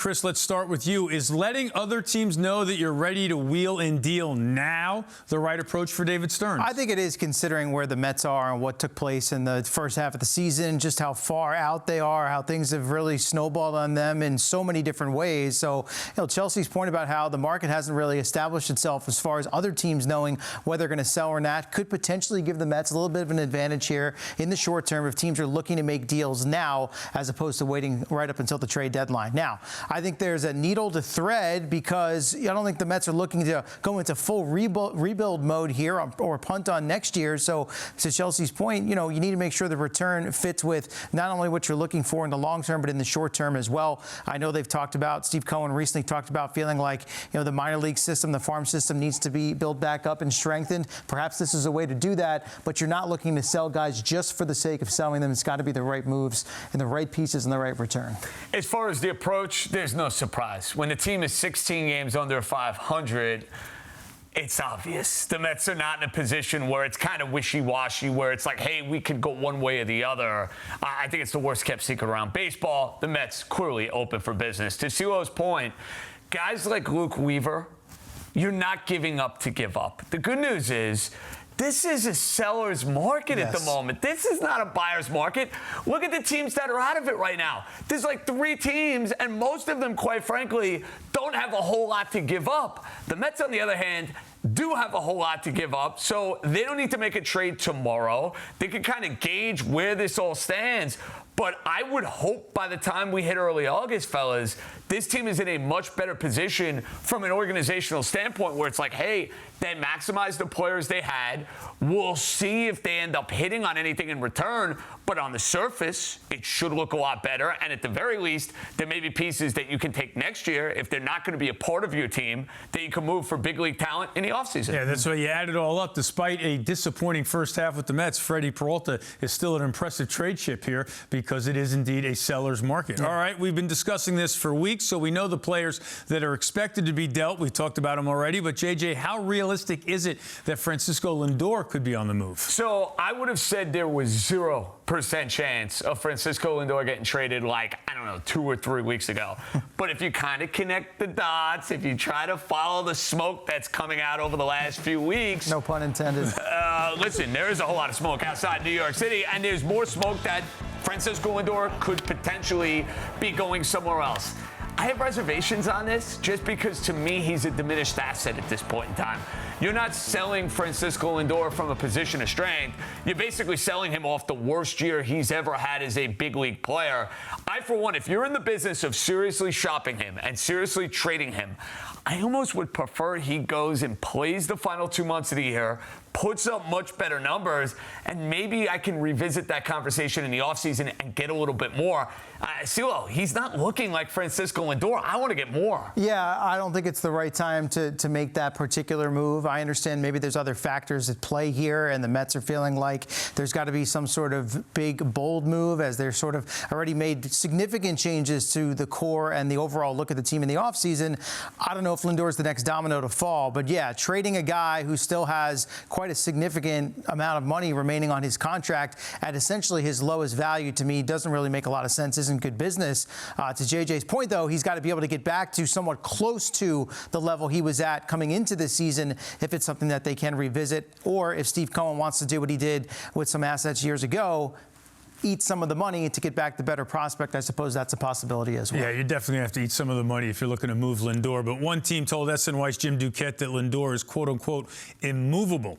Chris, let's start with you. Is letting other teams know that you're ready to wheel and deal now the right approach for David Stearns? I think it is, considering where the Mets are and what took place in the first half of the season, just how far out they are, how things have really snowballed on them in so many different ways. So, Chelsea's point about how the market hasn't really established itself as far as other teams knowing whether they're going to sell or not could potentially give the Mets a little bit of an advantage here in the short term if teams are looking to make deals now as opposed to waiting right up until the trade deadline. Now, I think there's a needle to thread because I don't think the Mets are looking to go into full rebuild mode here or punt on next year. So to Chelsea's point, you need to make sure the return fits with not only what you're looking for in the long term, but in the short term as well. I know they've talked about, Steve Cohen recently talked about feeling like, the minor league system, the farm system needs to be built back up and strengthened. Perhaps this is a way to do that, but you're not looking to sell guys just for the sake of selling them. It's got to be the right moves and the right pieces and the right return. As far as the approach, there's no surprise. When the team is 16 games under 500, it's obvious. The Mets are not in a position where it's kind of wishy-washy, where it's like, hey, we could go one way or the other. I think it's the worst-kept secret around baseball. The Mets clearly open for business. To Silo's point, guys like Luke Weaver, you're not giving up to give up. The good news is, this is a seller's market at the moment. This is not a buyer's market. Look at the teams that are out of it right now. There's like 3 teams, and most of them, quite frankly, don't have a whole lot to give up. The Mets, on the other hand, do have a whole lot to give up, so they don't need to make a trade tomorrow. They can kind of gauge where this all stands. But I would hope by the time we hit early August, fellas, this team is in a much better position from an organizational standpoint where it's like, hey, they maximized the players they had. We'll see if they end up hitting on anything in return. But on the surface, it should look a lot better. And at the very least, there may be pieces that you can take next year if they're not going to be a part of your team that you can move for big league talent in the offseason. Yeah, that's why you add it all up. Despite a disappointing first half with the Mets, Freddie Peralta is still an impressive trade chip here because it is indeed a seller's market. All right, we've been discussing this for weeks, so we know the players that are expected to be dealt. We've talked about them already. But, JJ, how realistic is it that Francisco Lindor could be on the move? So I would have said there was 0% chance of Francisco Lindor getting traded 2 or 3 weeks ago. But if you kind of connect the dots, if you try to follow the smoke that's coming out over the last few weeks. No pun intended. Listen, there is a whole lot of smoke outside New York City, and there's more smoke that Francisco Lindor could potentially be going somewhere else. I have reservations on this just because, to me, he's a diminished asset at this point in time. You're not selling Francisco Lindor from a position of strength. You're basically selling him off the worst year he's ever had as a big league player. I, for one, if you're in the business of seriously shopping him and seriously trading him, I almost would prefer he goes and plays the final 2 months of the year, puts up much better numbers, and maybe I can revisit that conversation in the offseason and get a little bit more. Silo, he's not looking like Francisco Lindor. I want to get more. Yeah, I don't think it's the right time to make that particular move. I understand maybe there's other factors at play here, and the Mets are feeling like there's got to be some sort of big, bold move as they're sort of already made significant changes to the core and the overall look at the team in the offseason. I don't know if Lindor is the next domino to fall, but yeah, trading a guy who still has quite a significant amount of money remaining on his contract at essentially his lowest value, to me, doesn't really make a lot of sense, isn't good business. To JJ's point, though, he's got to be able to get back to somewhat close to the level he was at coming into this season if it's something that they can revisit, or if Steve Cohen wants to do what he did with some assets years ago, eat some of the money to get back the better prospect. I suppose that's a possibility as well. Yeah, you definitely have to eat some of the money if you're looking to move Lindor. But one team told SNY's Jim Duquette that Lindor is, quote-unquote, immovable.